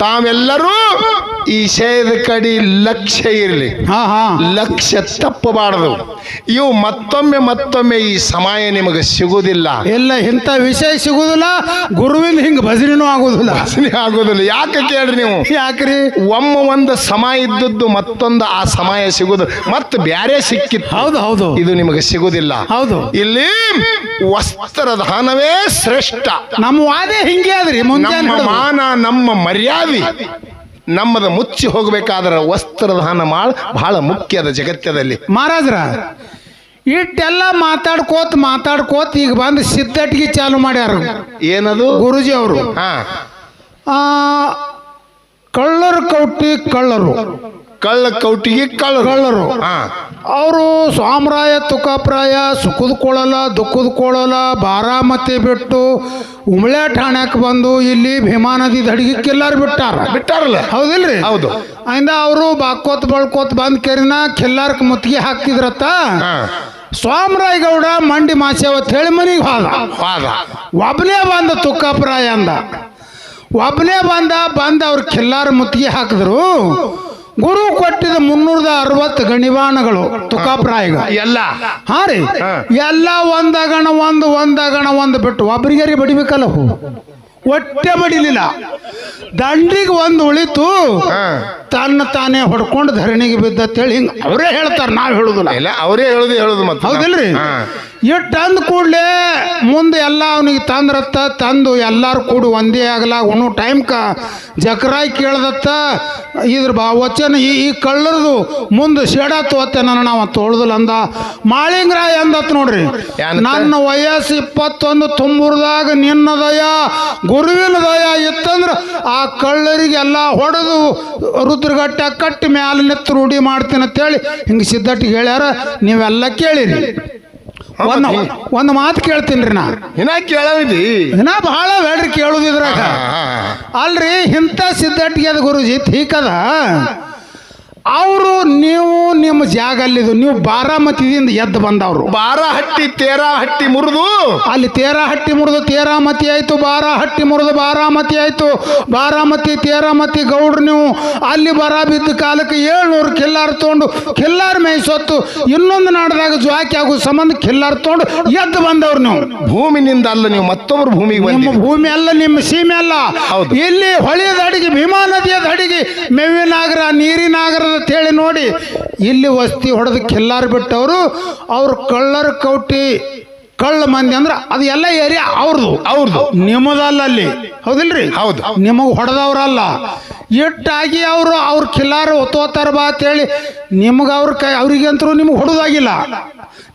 ತಾವೆಲ್ಲರೂ ಈ ವಿಷಯದ ಕಡೆ ಲಕ್ಷ್ಯ ಇರಲಿ. ಲಕ್ಷ್ಯ ತಪ್ಪಬಾರದು. ಇವು ಮತ್ತೊಮ್ಮೆ ಈ ಸಮಯ ನಿಮಗೆ ಸಿಗುವುದಿಲ್ಲ. ಇಲ್ಲ, ಇಂಥ ವಿಷಯ ಸಿಗುದಿಲ್ಲ. ಗುರುವಿನ ಹಿಂಗ ಭಜನೆನೂ ಆಗುದಿಲ್ಲ. ಯಾಕೆ ಕೇಳ್ರಿ ನೀವು? ಯಾಕ್ರಿ? ಒಂದು ಸಮಯ ಇದ್ದದ್ದು ಮತ್ತೊಂದು ಆ ಸಮಯ ಸಿಗುದು ಮತ್ತೆ ಬ್ಯಾರೆ ಸಿಕ್ಕಿತ್ತು. ಹೌದು. ಇದು ನಿಮಗೆ ಸಿಗುದಿಲ್ಲ. ಹೌದು. ಇಲ್ಲಿ ವಸ್ತ್ರದಾನವೇ ಶ್ರೇಷ್ಠ. ನಮ್ಮ ವಾದೆ ಹಿಂಗೆ ಆದ್ರಿ. ನಮ್ಮ ಮಾನ, ನಮ್ಮ ಮರ್ಯಾದೆ ನಮ್ಮದ ಮುಚ್ಚಿ ಹೋಗ್ಬೇಕಾದ್ರೆ ವಸ್ತ್ರದಾನ ಬಹಳ ಮುಖ್ಯದ ಜಗತ್ತದಲ್ಲಿ. ಮಹಾರಾಜ್ರ ಇಟ್ಟೆಲ್ಲ ಮಾತಾಡ್ಕೋತ ಈಗ ಬಂದು ಸಿದ್ಧಟಿಗೆ ಚಾಲು ಮಾಡ್ಯಾರ. ಏನದು? ಗುರುಜಿ ಅವರು ಕಳ್ಳರು ಕೌಟಿ ಕಳ್ಳರು ಕಳ್ಳ ಕೌಟಿಗೆ ಕಳ್ಳರು ಅವರು ಸ್ವಾಮರಾಯ ತುಕಾಪ್ರಾಯ ಸುಖದ ಕೊಳಲ ದುಃಖದ ಕೊಳಲ ಬಾರಾಮತಿ ಬಿಟ್ಟು ಉಮಳೆ ಠಾಣ್ಯಾಕ ಬಂದು ಇಲ್ಲಿ ಭೀಮಾ ನದಿ ದಡಿಗೆ ಕಿಲ್ಲಾರ ಬಿಟ್ಟಾರಲ್ಲ. ಹೌದಿಲ್ರಿ? ಹೌದು. ಅಯಿಂದ ಅವರು ಬಾಕೋತ್ ಬಳ್ಕೋತ್ ಬಂದ್ ಕೆರಿನ ಕಿಲ್ಲಾರ್ಕ್ ಮುತ್ತಿಗೆ ಹಾಕ್ತಿದ್ರತ್ತ. ಸ್ವಾಮರಾಯ ಗೌಡ ಮಂಡಿ ಮಾಸ್ಯವತ್ ಹೇಳಿ ಮನಿಗೆ ಹೋದ. ಒಬ್ಬನೇ ಬಂದ ತುಕಾಪ್ರಾಯ ಅಂದ. ಒಬ್ಬನೇ ಬಂದ ಅವ್ರ ಕಿಲ್ಲಾರ ಮುತ್ತಿಗೆ ಹಾಕಿದ್ರು. ಗುರು ಕೊಟ್ಟಿದ 360 ಗಣಿವಾಣಗಳು ತುಕಾಪ್ರಾಯಿಗ ಎಲ್ಲ. ಎಲ್ಲ ಒಂದಗಣ ಬಿಟ್ಟು ಒಬ್ರಿಗರಿ ಬಡಿಬೇಕಲ್ಲ. ಒಟ್ಟೆ ಬಡಿಲಿಲ್ಲ. ದಂಡಿಗೆ ಒಂದು ಉಳಿತು. ತನ್ನ ತಾನೇ ಹೊಡ್ಕೊಂಡು ಧರಣಿಗೆ ಬಿದ್ದತ್ತೇಳಿ ಹಿಂಗ ಅವರೇ ಹೇಳ್ತಾರ, ನಾವ್ ಹೇಳುದಿಲ್ಲ. ಅವರೇ ಹೇಳುದು ಮತ್ತೆ. ಹೌದಿಲ್ರಿ? ಇಟ್ಟು ಅಂದ ಕೂಡ್ಲೆ ಮುಂದೆ ಎಲ್ಲ ಅವನಿಗೆ ತಂದು ಎಲ್ಲಾರು ಕೂಡಿ ಒಂದೇ ಆಗಲ್ಲ ಉಣ್ಣು ಟೈಮ್ಕ ಜಕರಾಯಿ ಕೇಳ್ದತ್ತ. ಇದ್ರ ವಚನ ಈ ಕಳ್ಳರದು ಮುಂದೆ ಶೇಡಾತು ಅತ್ತೆ ನಾವು ತೊಳ್ದಲ್ಲ ಅಂದ. ಮಾಳಿಂಗರಾಯ ಅಂದತ್ ನೋಡ್ರಿ, ನನ್ನ ವಯಸ್ಸು 21 ತುಂಬುರ್ದಾಗ ನಿನ್ನ ದಯ ಗುರುವಿನ ದಯ ಇತ್ತಂದ್ರ ಆ ಕಳ್ಳರಿಗೆಲ್ಲ ಹೊಡೆದು ರುದ್ರಗಟ್ಟ ಕಟ್ಟಿ ಮ್ಯಾಲ ನಿತ್ತು ರೂಢಿ ಮಾಡ್ತೀನಿ ಅಂತೇಳಿ ಹಿಂಗೆ ಸಿದ್ಧಟ್ಟಿಗೆ ಹೇಳ್ಯಾರ. ನೀವೆಲ್ಲ ಕೇಳಿರಿ. ಒಂದು ಮಾತು ಕೇಳ್ತೀನಿ ನಾ. ಇನ್ನ ಬಹಳ ಬೇಡ್ರಿ ಕೇಳುದಿದ್ರಾಗ. ಅಲ್ರಿ ಇಂಥ ಸಿದ್ಧಟ್ಟಿಗೆ ಅದ ಗುರುಜಿ ಠೀಕದ. ಅವರು ನೀವು ನಿಮ್ಮ ಜಾಗ ಅಲ್ಲಿದು ನೀವು ಬಾರಾಮತಿಯಿಂದ ಎದ್ದು ಬಂದವರು. ಬಾರಾಹಟ್ಟಿ ತೇರಾಹಟ್ಟಿ ಮುರಿದು ಅಲ್ಲಿ ತೇರಾಹಟ್ಟಿ ಮುರಿದು ತೇರಾಮತಿ ಆಯ್ತು. ಬಾರಾಹಟ್ಟಿ ಮುರಿದು ಬಾರಾಮತಿ ಆಯ್ತು. ಬಾರಾಮತಿ ತೇರಾಮತಿ ಗೌಡ್ರು ನೀವು ಅಲ್ಲಿ ಬರ ಬಿದ್ದ ಕಾಲಕ್ಕೆ 700 ಕಿಲ್ಲಾರ ತೊಗೊಂಡು ಕಿಲ್ಲಾರ ಮೇಯ್ಸೊತ್ತು ಇನ್ನೊಂದು ನಾಡದಾಗ ಜ್ವಾಕಿ ಆಗೋ ಸಂಬಂಧ ಕಿಲ್ಲಾರ ತೊಗೊಂಡು ಎದ್ದು ಬಂದವ್ರು ನೀವು. ಭೂಮಿನಿಂದ ಅಲ್ಲ, ನೀವು ಮತ್ತೊಬ್ಬರ ಭೂಮಿಗೆ. ನಿಮ್ಮ ಭೂಮಿ ಅಲ್ಲ, ನಿಮ್ಮ ಸೀಮೆ ಅಲ್ಲ. ಇಲ್ಲಿ ಹೊಳೆಯ ದಡಿಗೆ ಭೀಮಾ ನದಿಯ ದಡಿಗೆ ಮೇವಿನಾಗರ ನೀರಿನಾಗರ ಹೇಳಿ ನೋಡಿ ಇಲ್ಲಿ ವಸ್ತಿ ಹೊಡೆದು ಕಿಲ್ಲಾರ ಬಿಟ್ಟವರು. ಅವ್ರು ಕಳ್ಳರ ಕೌಟಿ ಕಳ್ಳ ಮಂದಿ ಅಂದ್ರ ಅದು ಎಲ್ಲ ಏರಿಯಾ ಅವ್ರದ್ದು ನಿಮ್ಮದಲ್ಲ ಅಲ್ಲಿ. ಹೌದಿಲ್ರಿ? ಹೌದು. ನಿಮಗ್ ಹೊಡೆದವ್ರಲ್ಲ. ಇಟ್ಟಾಗಿ ಅವ್ರ ಕಿಲ್ಲಾರ ಒತ್ತೋತಾರ ಬಾ ಅಂತೇಳಿ ನಿಮ್ಗೆ ಅವ್ರಿಗಂತರೂ ನಿಮ್ಗೆ ಹೊಡೆದಾಗಿಲ್ಲ.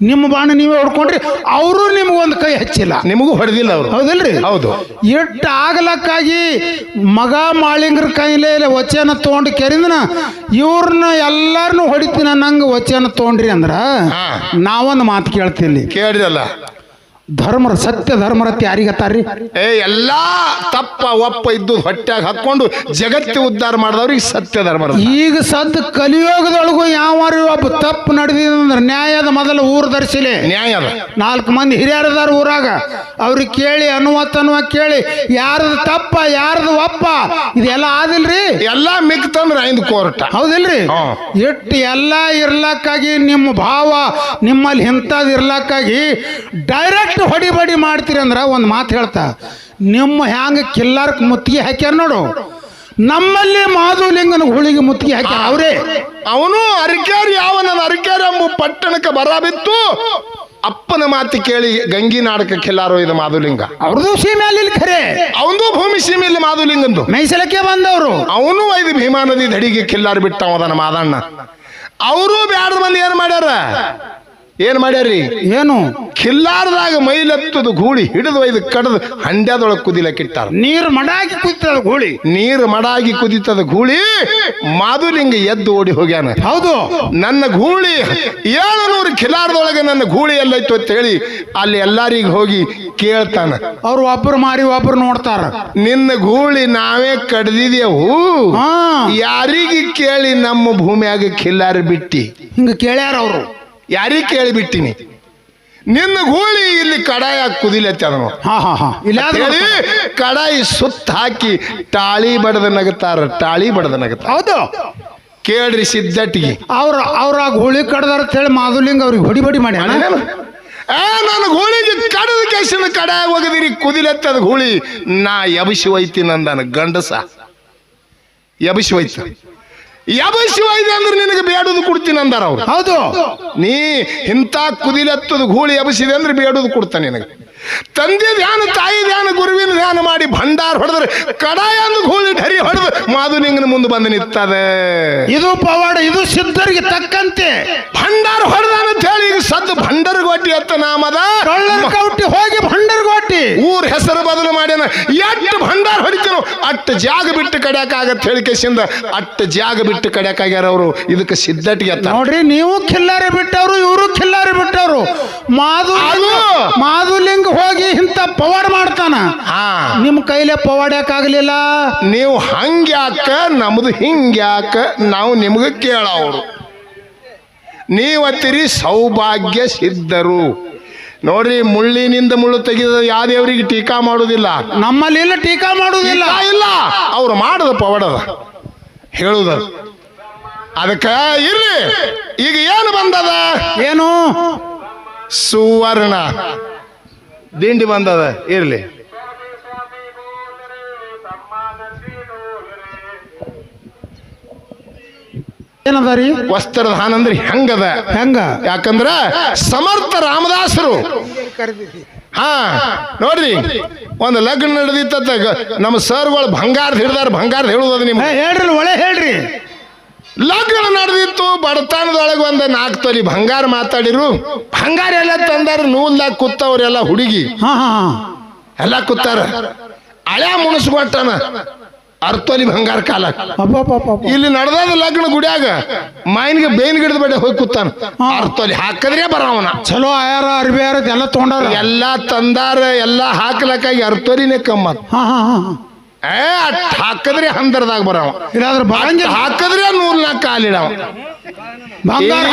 ನಿಮ್ಮ ಬಾಣ ನೀವೇ ಹೊಡ್ಕೊಂಡ್ರಿ. ಅವರು ನಿಮಗೊಂದು ಕೈ ಹಚ್ಚಿಲ್ಲ, ನಿಮಗೂ ಹೊಡೆದಿಲ್ಲ ಅವರು. ಹೌದಿಲ್ರಿ? ಹೌದು. ಇಟ್ಟು ಆಗಲಕ್ಕಾಗಿ ಮಗ ಮಾಳಿಂಗ್ರ ಕೈಲೇ ವಚನ ತಗೊಂಡು ಕೆರಿಂದನ ಇವ್ರನ್ನ ಎಲ್ಲಾರನು ಹೊಡಿತೀನಿ ನಂಗೆ ವಚನ ತಗೊಂಡ್ರಿ ಅಂದ್ರ ನಾವೊಂದು ಮಾತು ಕೇಳ್ತೀನಿ. ಕೇಳಿರಲ್ಲ, ಸತ್ಯ ಧರ್ಮರತ್ತಿ ಯಾರಿಗತ್ತಾರ್ರಿ? ಎಲ್ಲಾ ತಪ್ಪ ಒಪ್ಪ ಇದ್ದು ಹೊಟ್ಟ್ಯಾಗ ಹಾಕೊಂಡು ಜಗತ್ತಿ ಉದ್ಧಾರ ಮಾಡಿದವ್ರಿಗೆ ಸತ್ಯ ಧರ್ಮ. ಈಗ ಸದ್ ಕಲಿಯೋಗದೊಳಗು ಯಾವಾರು ಒಬ್ಬ ತಪ್ಪು ನಡೆದಿದ್ರೆ ನ್ಯಾಯದ ಮೊದಲು ಊರು ಧರಿಸಿಲೆ. ನ್ಯಾಯದ 4 ಮಂದಿ ಹಿರಿಯರದಾರ ಊರಾಗ. ಅವ್ರಿಗೆ ಕೇಳಿ ಅನುವ ಕೇಳಿ ಯಾರದು ತಪ್ಪ ಯಾರದು ಒಪ್ಪ ಇದೆಲ್ಲ ಆದಿಲ್ರಿ. ಎಲ್ಲಾ ಮಿಕ್ತಂದ್ರ 5 ಕೋರ್ಟ. ಹೌದಿಲ್ರಿ? ಇಟ್ಟು ಎಲ್ಲ ಇರ್ಲಕ್ಕಾಗಿ ನಿಮ್ಮ ಭಾವ ನಿಮ್ಮಲ್ಲಿ ಇಂಥದ್ದು ಇರ್ಲಕ್ಕಾಗಿ ಡೈರೆಕ್ಟ್ ಹೊಡಿ ಮಾಡ್ತೀರಿ ಅಂದ್ರ ಒಂದು ಮಾತು ಹೇಳ್ತಾ, ನಿಮ್ಮ ಹ್ಯಾಂಗ ಕಿಲ್ಲಾರ್ಕ್ ಮುತ್ತಿಗೆ ಹಾಕ್ಯಾರ ನೋಡು, ನಮ್ಮಲ್ಲಿ ಮಾಧುಲಿಂಗನ ಹುಳಿಗೆ ಮುತ್ತಿಗೆ ಹಾಕ್ಯಾರ ಅವರೇ. ಅವನು ಅರಿಕ್ಯಾರ ಯಾವನ ಅರಿಕ್ಯಾರ ಎಂಬ ಪಟ್ಟಣಕ್ಕೆ ಬರಬಿತ್ತು. ಅಪ್ಪನ ಮಾತು ಕೇಳಿ ಗಂಗಿ ನಾಡಕ ಕಿಲ್ಲಾರೋ ಇದು ಮಾಧುಲಿಂಗ. ಅವ್ರದ್ದು ಸೀಮೆ ಅಲ್ಲಿ ಖರೆ, ಅವನದು ಭೂಮಿ ಸೀಮೆ ಇಲ್ಲಿ ಮಾಧುಲಿಂಗಂದು ಮೈಸಲಕ್ಕೆ ಬಂದವರು. ಅವನು 5 ಭೀಮಾ ನದಿ ದಡಿಗೆ ಕಿಲ್ಲಾರ ಬಿಟ್ಟವದನ ಮಾದಣ್ಣ. ಅವರು ಬ್ಯಾಡ್ರ ಮಂದಿ ಏನ್ ಮಾಡ್ಯಾರಿ? ಏನು ಕಿಲ್ಲಾರದಾಗ ಮೈಲೆತ್ತದು ಗೂಳಿ ಹಿಡಿದು 5 ಕಡದು ಹಂಡ್ಯದೊಳಗೆ ಕುದಿಲಕ್ಕಿಟ್ಟಾರ. ನೀರು ಮಡಾಗಿ ಕುದಿತದ ಗೂಳಿ. ನೀರು ಮಡಾಗಿ ಕುದಿತದ ಗೂಳಿ. ಮಾಧುಲಿಂಗ ಎದ್ದು ಓಡಿ ಹೋಗ್ಯಾನ. ಹೌದು. ನನ್ನ ಗೂಳಿ 700 ಕಿಲ್ಲಾರದೊಳಗೆ ನನ್ನ ಗೂಳಿ ಎಲ್ಲೈತು ಅಂತ ಹೇಳಿ ಅಲ್ಲಿ ಎಲ್ಲಾರಿಗ ಹೋಗಿ ಕೇಳ್ತಾನ. ಅವ್ರು ಒಬ್ರು ಮಾರಿ ಒಬ್ರು ನೋಡ್ತಾರ. ನಿನ್ನ ಗೂಳಿ ನಾವೇ ಕಡ್ದಿದೆವು, ಯಾರಿಗೆ ಕೇಳಿ ನಮ್ಮ ಭೂಮಿಯಾಗ ಕಿಲ್ಲಾರ ಬಿಟ್ಟಿ? ಹಿಂಗ ಕೇಳ್ಯಾರ ಅವರು. ಯಾರಿಗೆ ಕೇಳಿ ಬಿಟ್ಟಿನಿ? ನಿನ್ನ ಗೂಳಿ ಇಲ್ಲಿ ಕಡಾಯ ಕುದಿಲತ್ತ ಅದನ್ನು ಹಾ ಇಲ್ಲ ಹೇಳಿ ಕಡಾಯಿ ಸುತ್ತ ಹಾಕಿ ತಾಳಿ ಬಡದ ನಗತಾರ ತಾಳಿ ಬಡದ ನಗತಾರ. ಹೌದು ಕೇಳ್ರಿ ಸಿದ್ದಟ್ಟಿಗೆ ಅವ್ರ ಹುಳಿ ಕಡ್ದಾರ ಅಂತ ಹೇಳಿ ಮಾಧುಲಿಂಗ ಅವ್ರಿಗೆ ಹೊಡಿ ಮಾಡಿ ನಾನು ಗೂಳಿಗೆ ಕಡದ ಕೇಸಿನ ಕಡಾಯ ಹೋಗದಿರಿ ಕುದಿಲತ್ತದ ಗೂಳಿ ನಾ ಎಬಸಿ ಒಯ್ತೀನಿ ಅಂದಾನ ಗಂಡಸ. ಎಬಸಿ ಒಯ್ತ ಎಬಸಿ ಒಯ್ದ ಅಂದ್ರೆ ನಿನಗೆ ಬೇಡುದು ಕೊಡ್ತೀನಿ ಅಂದಾರ ಅವ್ರು. ಹೌದು ನೀ ಇಂಥ ಕುದಿಲತ್ತದ ಗೂಳಿ ಎಬಸಿದೆ ಅಂದ್ರೆ ಬೇಡುದು ಕೊಡ್ತಾನೆ ನಿನಗೆ. ತಂದೆ ಧ್ಯಾನ ತಾಯಿ ಧ್ಯಾನ ಗುರುವಿನ ಧ್ಯಾನ ಮಾಡಿ ಭಂಡಾರ ಹೊಡೆದ್ರೆ ಕಡಾಯ ಅಂದು ಗೂಳಿ ಢರಿ ಹೊಡೆದು ಮಾಧುಲಿಂಗನ ಮುಂದೆ ಬಂದು ನಿಂತದೆ. ಇದು ಪವಾಡ, ಇದು ಸಿದ್ಧರಿಗೆ ತಕ್ಕಂತೆ ಭಂಡಾರ ಹೊಡೆದಾನ ಅಂತ ಹೇಳಿ ಈಗ ಸದ್ದು ಭಂಡರಗೋಟಿ ಅತ್ತ ನಾಮದ ಕೌಟಿ ಹೋಗಿ ಭಂಡರಗೋಟಿ ಊರ್ ಹೆಸರು ಬದಲು ಮಾಡ್ಯಾನ. ಎಷ್ಟು ಭಂಡಾರ ಹೊಡಿತೇನೋ ಅಟ್ಟು ಜಾಗ ಬಿಟ್ಟು ಕಡ್ಯಾಕಾಗತ್ತ ಹೇಳಿಕೆಸಿಂದ ಅಟ್ಟು ಜಾಗ ಬಿಟ್ಟು ಕಡ್ಯಾಕಾಗ್ಯಾರ ಅವರು. ಇದಕ್ಕೆ ಸಿದ್ಧಟಿಗೆ ಅತ್ತ ನೋಡ್ರಿ, ನೀವು ಖಿಲ್ಲಾರಿ ಬಿಟ್ಟವ್ರು, ಇವರು ಖಿಲ್ಲಾರಿ ಬಿಟ್ಟವ್ರು. ಮಾಧುಲಿಂಗ ಹೋಗಿ ಇಂಥ ಪವಾಡ ಮಾಡ್ತಾನ. ನಿಮ್ ಕೈಲೇ ಪವಾಡ್ಯಾಕಾಗ್ಲಿಲ್ಲ. ನೀವು ಹಂಗ್ಯಾಕ ನಮ್ದು ಹಿಂಗ್ಯಾಕ ನಾವು ನಿಮ್ಗೆ ಕೇಳವ್ರು. ನೀವತ್ತಿರಿ ಸೌಭಾಗ್ಯ ಸಿದ್ಧರು. ನೋಡ್ರಿ, ಮುಳ್ಳಿನಿಂದ ಮುಳ್ಳು ತೆಗೆದ ಯಾವ್ದೇವ್ರಿಗೆ ಟೀಕಾ ಮಾಡುವುದಿಲ್ಲ. ನಮ್ಮಲ್ಲಿ ಇಲ್ಲ ಟೀಕಾ ಮಾಡುವುದಿಲ್ಲ. ಇಲ್ಲ, ಅವ್ರು ಮಾಡದ ಪವಾಡದ ಹೇಳುದ. ಅದಕ್ಕ ಇರ್ಲಿ, ಈಗ ಏನು ಬಂದದ? ಏನು? ಸುವರ್ಣ ದಿಂಡಿ ಬಂದದ. ಇರ್ಲಿ, ಏನದ ರೀ? ವಸ್ತ್ರದಾನ ಅಂದ್ರೆ ಹೆಂಗದ? ಯಾಕಂದ್ರ ಸಮರ್ಥ ರಾಮದಾಸರು ನೋಡ್ರಿ, ಒಂದು ಲಗ್ನ ನಡೆದಿತ್ತ ನಮ್ಮ ಸರ್ಗಳು ಬಂಗಾರದ ಹಿಡ್ದಾರ. ಬಂಗಾರದ ಹೇಳುದ ನಿಮ್ಗೆ ಹೇಳ್ರಿ, ಒಳ್ಳೆ ಹೇಳ್ರಿ. ಲಗ್ನ ನಡೆದಿತ್ತು, ಬಡತನದೊಳಗೆ ಒಂದು 4 ತೊಲಿ ಬಂಗಾರ ಮಾತಾಡಿರು. ಬಂಗಾರ ಎಲ್ಲ ತಂದಾರ, ನೂಲ್ದಾಗ ಕೂತವ್ರೆಲ್ಲ ಹುಡುಗಿ ಎಲ್ಲ ಕೂತಾರ. ಹಳೆ ಮುಣಸ್ಕೊಟ್ಟನ ಅರ್ತೋಲಿ ಬಂಗಾರ ಕಾಲ. ಇಲ್ಲಿ ನಡೆದ ಲಗ್ನ ಗುಡಿಯಾಗ ಮಾಯಿನ್ಗೆ ಬೇನ್ ಗಿಡದ ಬಡ್ಡೆ ಹೋಗಿ ಕೂತಾನ. ಅರ್ತೋಲಿ ಹಾಕದ್ರೆ ಬರವನ. ಚಲೋ ಆಯಾರ ಅರ್ಬಿ ಎಲ್ಲ ತೊಗೊಂಡಾರ, ಎಲ್ಲ ತಂದಾರ. ಎಲ್ಲ ಹಾಕ್ಲಕ್ಕಾಗಿ ಅರ್ತೋಲಿನೇ ಕಮ್ಮ. ಹಾಕದ್ರೆ ಹಂದರದಾಗ ಬರವ, ಹಾಕದ್ರೆ 100 ಕಾಲಿಡವ. ಬಂಗಾರ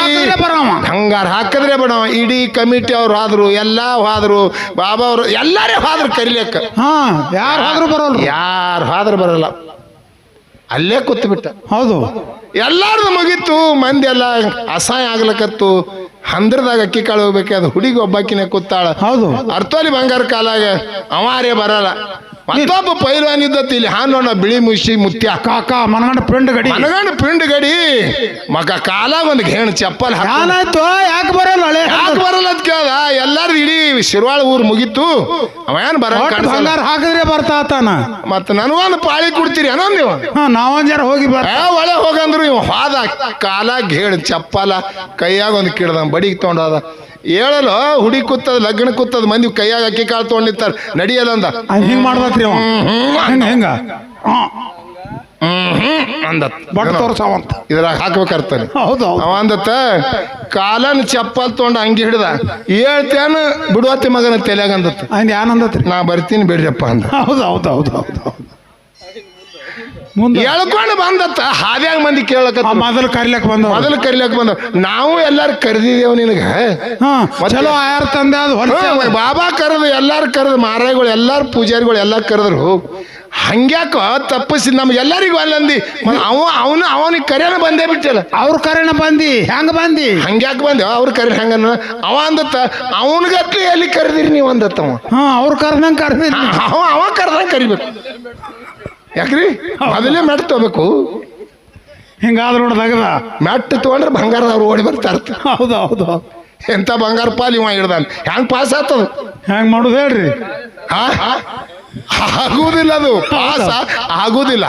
ಹಾಕಿದ್ರೆ ಬಡವ. ಇಡೀ ಕಮಿಟಿ ಅವ್ರು ಆದ್ರು, ಎಲ್ಲ ಹೋದ್ರು, ಬಾಬಾ ಅವರು ಎಲ್ಲಾರೇ ಹೋದ್ರು ಕರಿಲಿಕ್ಕ. ಯಾರು ಹೋದ್ರು ಬರೋಲ್ಲ, ಯಾರು ಹೋದ್ರು ಬರಲ್ಲ. ಅಲ್ಲೇ ಕೂತ್ ಬಿಟ್ಟ. ಹೌದು, ಎಲ್ಲಾರ್ದು ಮುಗೀತು. ಮಂದಿ ಎಲ್ಲ ಅಸಹಾಯ ಆಗ್ಲಕತ್ತು. ಹಂದ್ರದಾಗ ಅಕ್ಕಿ ಕಾಳು ಹೋಗ್ಬೇಕು. ಅದು ಹುಡುಗಿ ಒಬ್ಬಾಕಿನೇ ಕೂತಾಳ. ಹೌದು, ಅರ್ತೋಲಿ ಬಂಗಾರ ಕಾಲಾಗ ಅವಾರೇ ಬರಲ್ಲ. ಮತ್ತೊಬ್ಬ ಪೈಲ್ವಾನ್ ಇದ್ದತ್ತು ಇಲ್ಲಿ ಹಾನೋಣ ಬಿಳಿ ಮುಷಿ ಮುತ್ಯ ಕಾಕ ಮನಗಂಡ ಪಿಂಡ್ ಗಡಿ ಮಗ ಕಾಲಾಗ ಒಂದು ಗೇಣು ಚಪ್ಪಲ್ ಏನಾಯ್ತು? ಯಾಕೆ ಬರಲ್ಲ ಅಂತ ಕೇಳ್ದ. ಎಲ್ಲಾರ್ದು ಇಡೀ ಶಿರ್ವಾಳ ಊರ್ ಮುಗೀತು. ಅವೇನ್ ಬಂಗಾರ ಹಾಕಿದ್ರೆ ಬರ್ತಾತಾನ. ಮತ್ತ ನನಗೊಂದು ಪಾಳಿ ಕೊಡ್ತೀರಿ ಅನ್ನೋ ನೀವು? ನಾವೊಂದ್ ಜರ ಹೋಗಿ ಒಳೆ ಹೋಗಂದ್ರು ಇವ್ ಹೋದ. ಕಾಲಾಗ ಗೇಣು ಚಪ್ಪಲ, ಕೈಯಾಗ ಒಂದು ಕಿಡ್ದ, ಬಡಿಗೆ ತೊಗೊಂಡದ. ಹೇಳಲ್ಲ, ಹುಡಿ ಕೂತದ, ಲಗ್ನ ಕೂತದ, ಮಂದಿ ಕೈಯಾಗ ಅಕ್ಕಿ ಕಾಳು ತೊಗೊಂಡಿರ್ತಾರ. ನಡಿಯಲ್ಲ ಅಂದ. ಹಿಂಗ್ ಮಾಡ್ಬೇಕ್ರಿ ಹೆಂಗ ಅಂದತ್ ಬಟ್ ತೋರ್ಸವಂತ ಇದ್ರಾಗ ಹಾಕ್ಬೇಕರ್ತಾನೆ. ಹೌದು, ಅವ ಅಂದತ್ತ ಕಾಲನ್ ಚಪ್ಪಲ್ ತೊಗೊಂಡು ಅಂಗಿ ಹಿಡ್ದ. ಹೇಳ್ತೇನ ಬಿಡುವತ್ತಿ ಮಗನ ತಲೆಯಾಗ ಅಂದತ್ತ. ಏನಂದತ್ರಿ? ನಾ ಬರ್ತೀನಿ ಬಿಡ್ರಿಯಪ್ಪ ಅಂದ. ಹೇಳ್ಕೊಂಡು ಬಂದತ್ತ. ಹಾದ್ಯಾಗ ಮಂದಿ ಕೇಳಕ ಮೊದಲು ಕರಿಲಕ್ ಬಂದ. ನಾವು ಎಲ್ಲಾರು ಕರೆದಿದ್ದೇವ್ ನಿನಗ. ಚಲೋ ಆಯಾರ ತಂದೆ ಬಾಬಾ ಕರೆದು, ಎಲ್ಲಾರು ಕರೆದು, ಮಾರಾಯಗಳು ಎಲ್ಲಾರು ಪೂಜಾರಿಗಳು ಎಲ್ಲ ಕರೆದ್ರು. ಹಂಗ್ಯಾಕ ತಪ್ಪಿಸಿ ನಮ್ಗೆ ಎಲ್ಲರಿಗೂ ಅಲ್ಲಂದಿ. ಅವನಿಗೆ ಕರೆನ ಬಂದೇ ಬಿಟ್ಟಲ್ಲ. ಅವ್ರ ಕರೆನ ಬಂದಿ ಹಂಗ್ಯಾಕ ಬಂದೆ? ಅವ್ರ ಕರೆ ಹಂಗನ್ನ ಅವ ಅಂದತ್ತ. ಅವನಿಗತ್ಲಿ ಎಲ್ಲಿ ಕರೆದಿರಿ ನೀವು ಅಂದತ್ತವ. ಅವ್ರ ಕರ್ದಂಗ ಕರೆದಿರಿ. ಅವ ಕರ್ದಂಗ ಕರಿಬೇಕು. ಯಾಕ್ರಿ? ಮೊದಲೇ ಮೆಟ್ ತಗೋಬೇಕು. ಹಿಂಗಾದ್ರು ನೋಡ್ದಾಗ ಮೆಟ್ ತಗೊಂಡ್ರೆ ಬಂಗಾರದವ್ರು ಓಡಿ ಬರ್ತಾರ. ಹೌದು, ಎಂತ ಬಂಗಾರ ಪಾಲ್ ಇವ ಹಿಡ್ದಾನ. ಹೆಂಗ್ ಪಾಸ್ ಆಗ್ತದ? ಹೆಂಗ್ ಮಾಡುದು ಹೇಳ್ರಿ? ಆಗುದಿಲ್ಲ, ಅದು ಪಾಸ್ ಆಗುದಿಲ್ಲ.